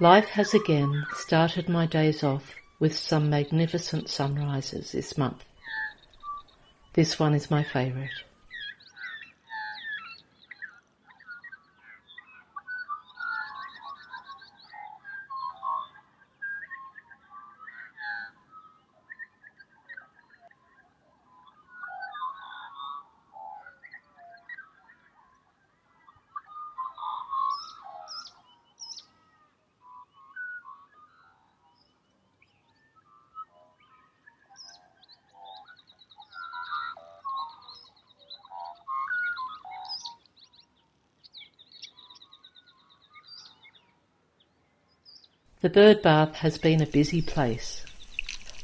Life has again started my days off with some magnificent sunrises this month. This one is my favourite. The bird bath has been a busy place.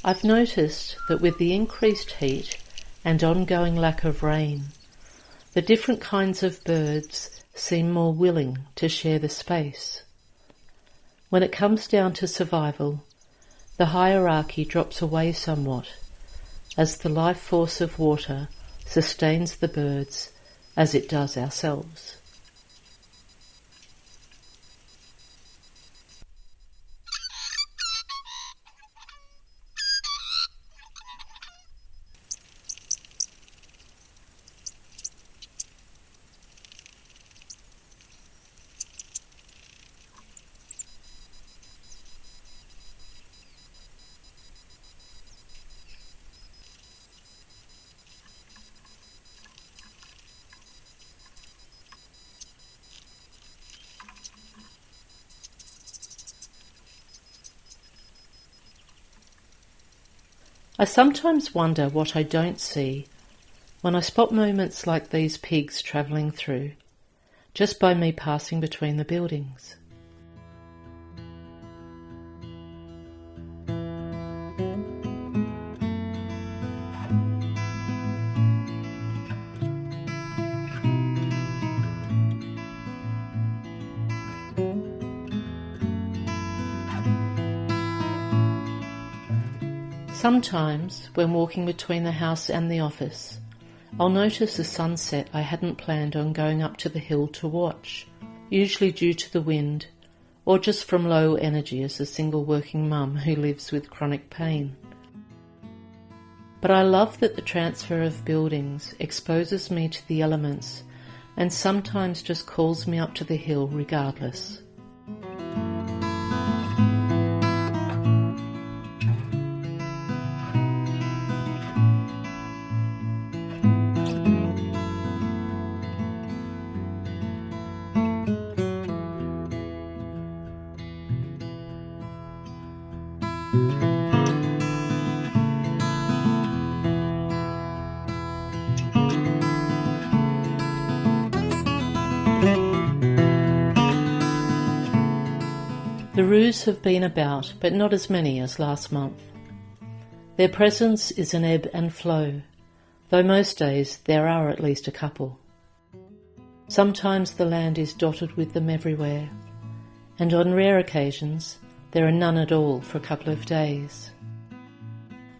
I've noticed that with the increased heat and ongoing lack of rain, the different kinds of birds seem more willing to share the space. When it comes down to survival, the hierarchy drops away somewhat as the life force of water sustains the birds as it does ourselves. I sometimes wonder what I don't see when I spot moments like these pigs travelling through, just by me passing between the buildings. Sometimes, when walking between the house and the office, I'll notice a sunset I hadn't planned on going up to the hill to watch, usually due to the wind, or just from low energy as a single working mum who lives with chronic pain. But I love that the transfer of buildings exposes me to the elements and sometimes just calls me up to the hill regardless. The roos have been about, but not as many as last month. Their presence is an ebb and flow, though most days there are at least a couple. Sometimes the land is dotted with them everywhere, and on rare occasions there are none at all for a couple of days.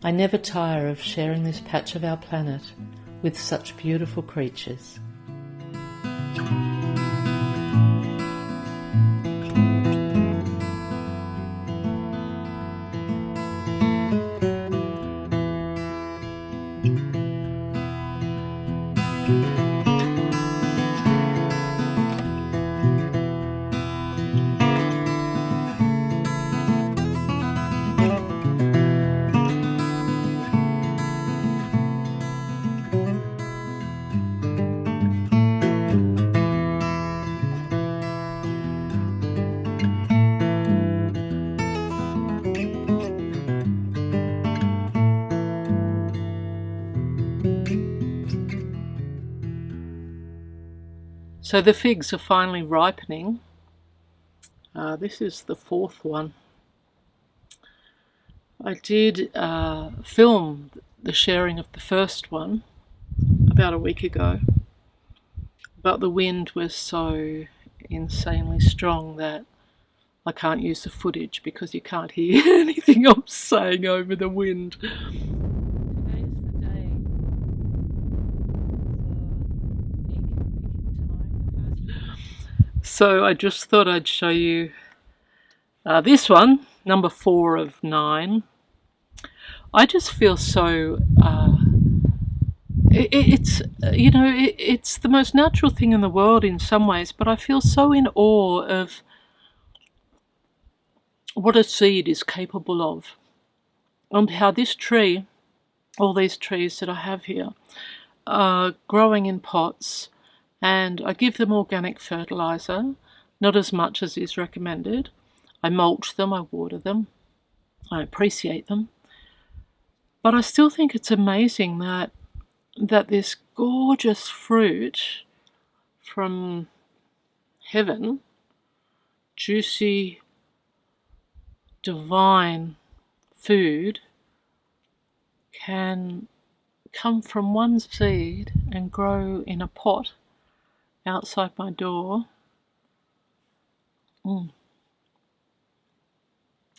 I never tire of sharing this patch of our planet with such beautiful creatures. So the figs are finally ripening. This is the fourth one. I did film the sharing of the first one about a week ago, but the wind was so insanely strong that I can't use the footage because you can't hear anything I'm saying over the wind. So I just thought I'd show you This one, number 4 of 9, I just feel so... it's the most natural thing in the world in some ways, but I feel so in awe of what a seed is capable of, and how this tree, all these trees that I have here, are growing in pots, and I give them organic fertilizer, not as much as is recommended. I mulch them, I water them, I appreciate them, but I still think it's amazing that this gorgeous fruit from heaven, juicy, divine food, can come from one seed and grow in a pot outside my door.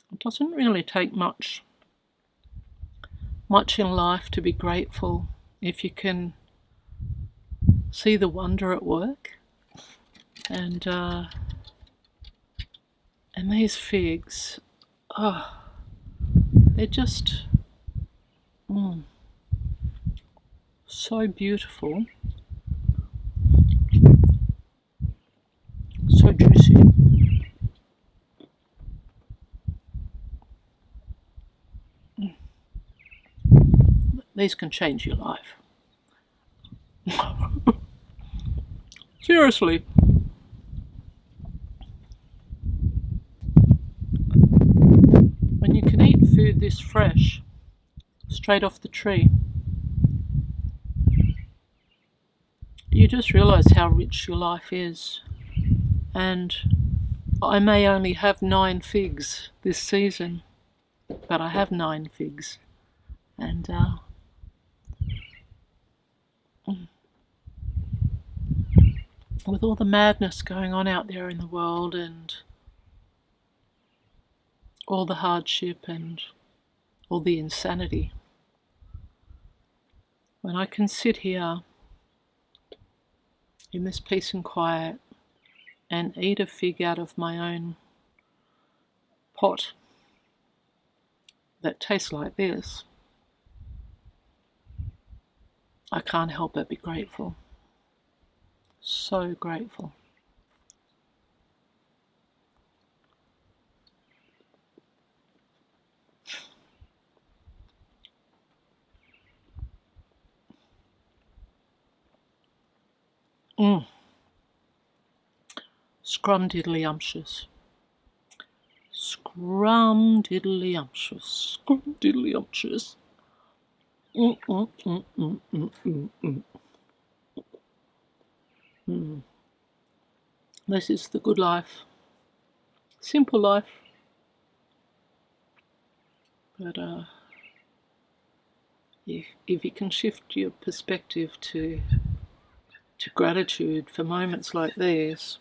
It doesn't really take much in life to be grateful if you can see the wonder at work. And these figs, they're just so beautiful, so juicy. These can change your life. Seriously. When you can eat food this fresh, straight off the tree, you just realise how rich your life is. And I may only have 9 figs this season, but I have 9 figs. And with all the madness going on out there in the world, and all the hardship and all the insanity, when I can sit here in this peace and quiet and eat a fig out of my own pot that tastes like this, I can't help but be grateful. So grateful. Scrumdiddlyumptious. Scrumdiddlyumptious. Scrumdiddlyumptious. This is the good life. Simple life. But if you can shift your perspective to gratitude for moments like these,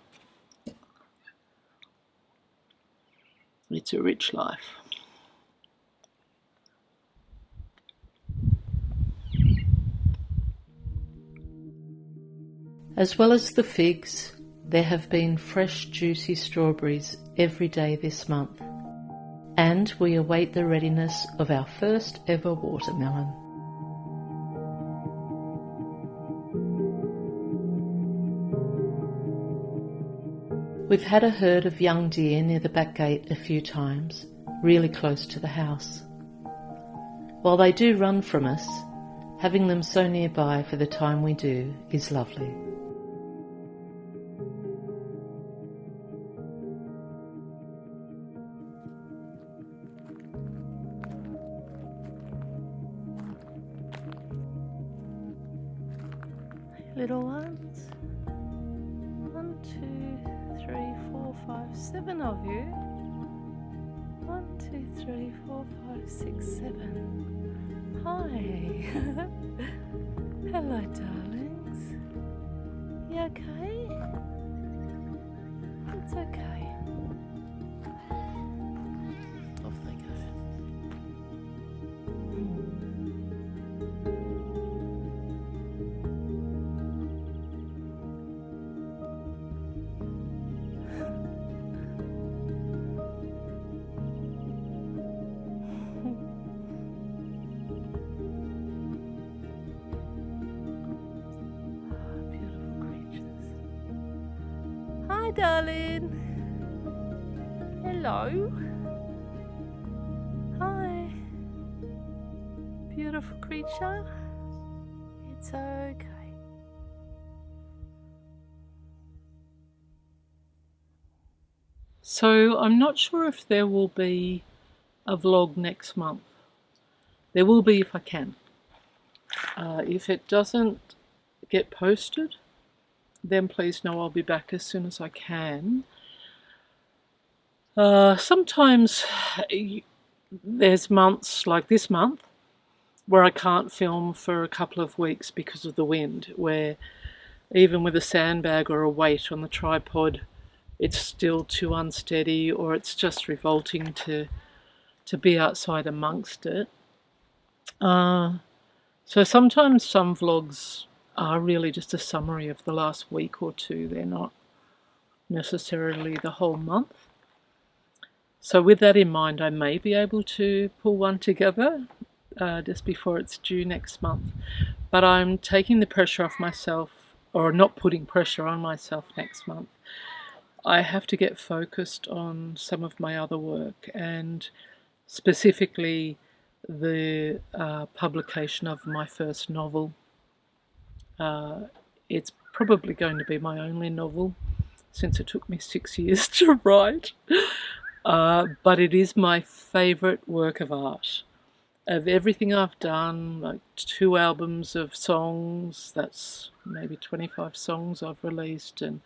it's a rich life. As well as the figs, there have been fresh, juicy strawberries every day this month, and we await the readiness of our first ever watermelon. We've had a herd of young deer near the back gate a few times, really close to the house. While they do run from us, having them so nearby for the time we do is lovely. Little ones. 1, 2, 3, 4, 5, 7 of you. 1, 2, 3, 4, 5, 6, 7. Hi. Hello, darlings. You okay? It's okay. Off they go. darling. Hello. Hi. Beautiful creature. It's okay. So I'm not sure if there will be a vlog next month. There will be if I can. If it doesn't get posted, then please know I'll be back as soon as I can. Sometimes there's months like this month where I can't film for a couple of weeks because of the wind, where even with a sandbag or a weight on the tripod, it's still too unsteady, or it's just revolting to be outside amongst it. So sometimes some vlogs are really just a summary of the last week or two. They're not necessarily the whole month. So with that in mind, I may be able to pull one together just before it's due next month. But I'm taking the pressure off myself, or not putting pressure on myself next month. I have to get focused on some of my other work, and specifically the publication of my first novel. It's probably going to be my only novel, since it took me 6 years to write. But it is my favourite work of art. Of everything I've done, like 2 albums of songs, that's maybe 25 songs I've released, and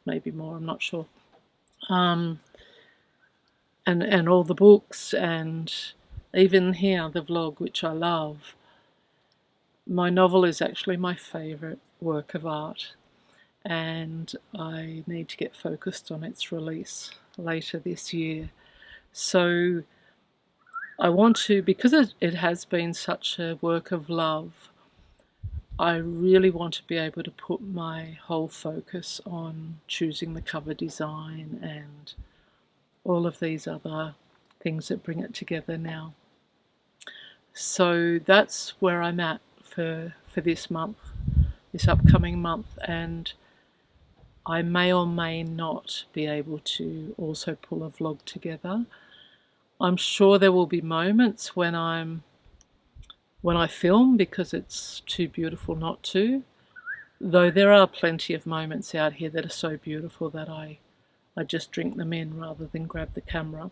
maybe more, I'm not sure. And all the books, and even here, the vlog, which I love. My novel is actually my favourite work of art, and I need to get focused on its release later this year. So I want to, because it has been such a work of love, I really want to be able to put my whole focus on choosing the cover design and all of these other things that bring it together now. So that's where I'm at for this month, this upcoming month, and I may or may not be able to also pull a vlog together. I'm sure there will be moments when I film because it's too beautiful not to, though there are plenty of moments out here that are so beautiful that I just drink them in rather than grab the camera.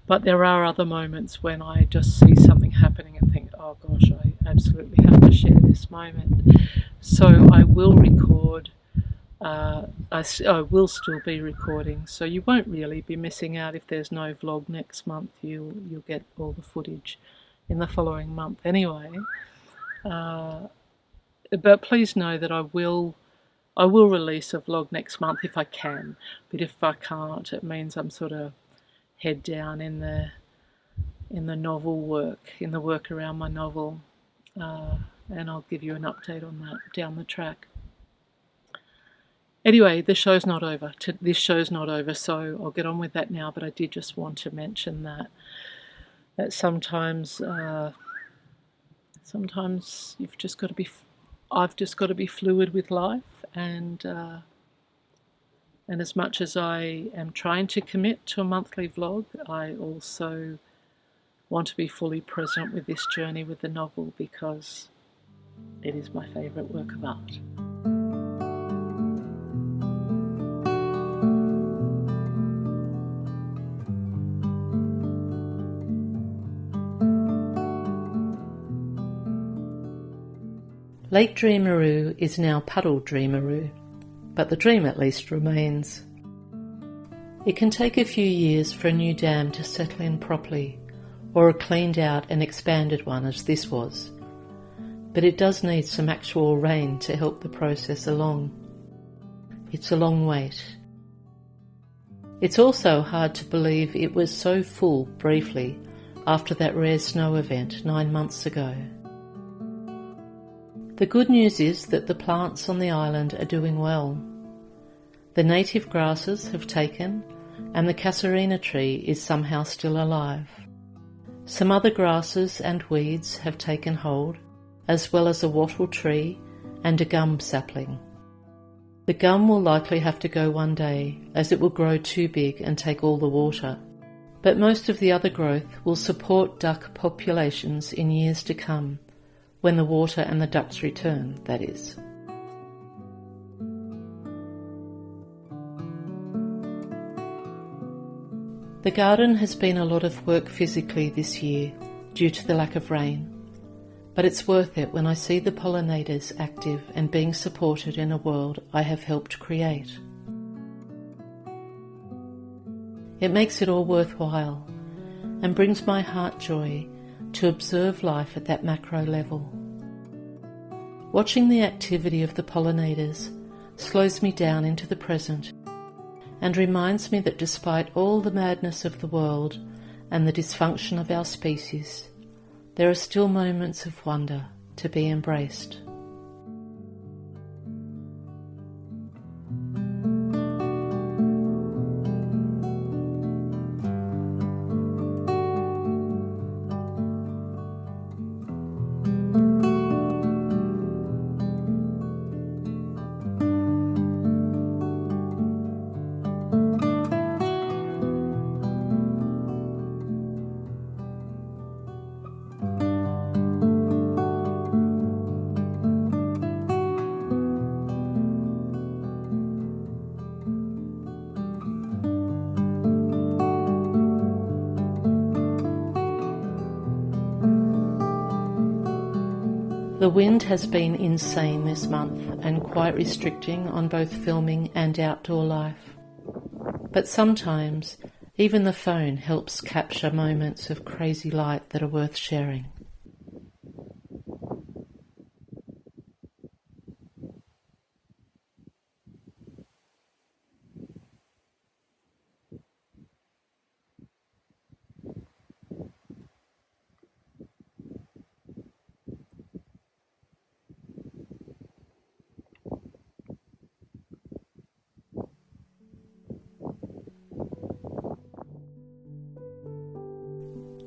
But there are other moments when I just see something happening and think, oh gosh, I absolutely have to share this moment. So I will record. I will still be recording, so you won't really be missing out if there's no vlog next month. You'll get all the footage in the following month anyway. But please know that I will release a vlog next month if I can. But if I can't, it means I'm sort of head down in the novel work, in the work around my novel, and I'll give you an update on that down the track. Anyway, this show's not over, so I'll get on with that now, but I did just want to mention that sometimes I've just got to be fluid with life, and as much as I am trying to commit to a monthly vlog, I also want to be fully present with this journey with the novel, because it is my favourite work of art. Lake Dreamaroo is now Puddle Dreamaroo, but the dream at least remains. It can take a few years for a new dam to settle in properly, or a cleaned out and expanded one as this was, but it does need some actual rain to help the process along. It's a long wait. It's also hard to believe it was so full briefly after that rare snow event 9 months ago. The good news is that the plants on the island are doing well. The native grasses have taken, and the casuarina tree is somehow still alive. Some other grasses and weeds have taken hold, as well as a wattle tree and a gum sapling. The gum will likely have to go one day, as it will grow too big and take all the water. But most of the other growth will support duck populations in years to come, when the water and the ducks return, that is. The garden has been a lot of work physically this year due to the lack of rain, but it's worth it when I see the pollinators active and being supported in a world I have helped create. It makes it all worthwhile and brings my heart joy to observe life at that macro level. Watching the activity of the pollinators slows me down into the present and reminds me that despite all the madness of the world and the dysfunction of our species, there are still moments of wonder to be embraced. The wind has been insane this month and quite restricting on both filming and outdoor life. But sometimes even the phone helps capture moments of crazy light that are worth sharing.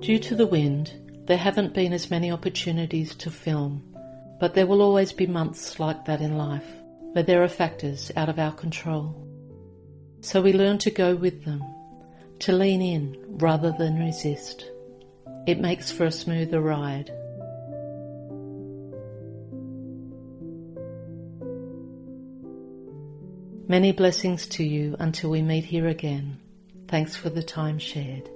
Due to the wind, there haven't been as many opportunities to film, but there will always be months like that in life, where there are factors out of our control. So we learn to go with them, to lean in rather than resist. It makes for a smoother ride. Many blessings to you until we meet here again. Thanks for the time shared.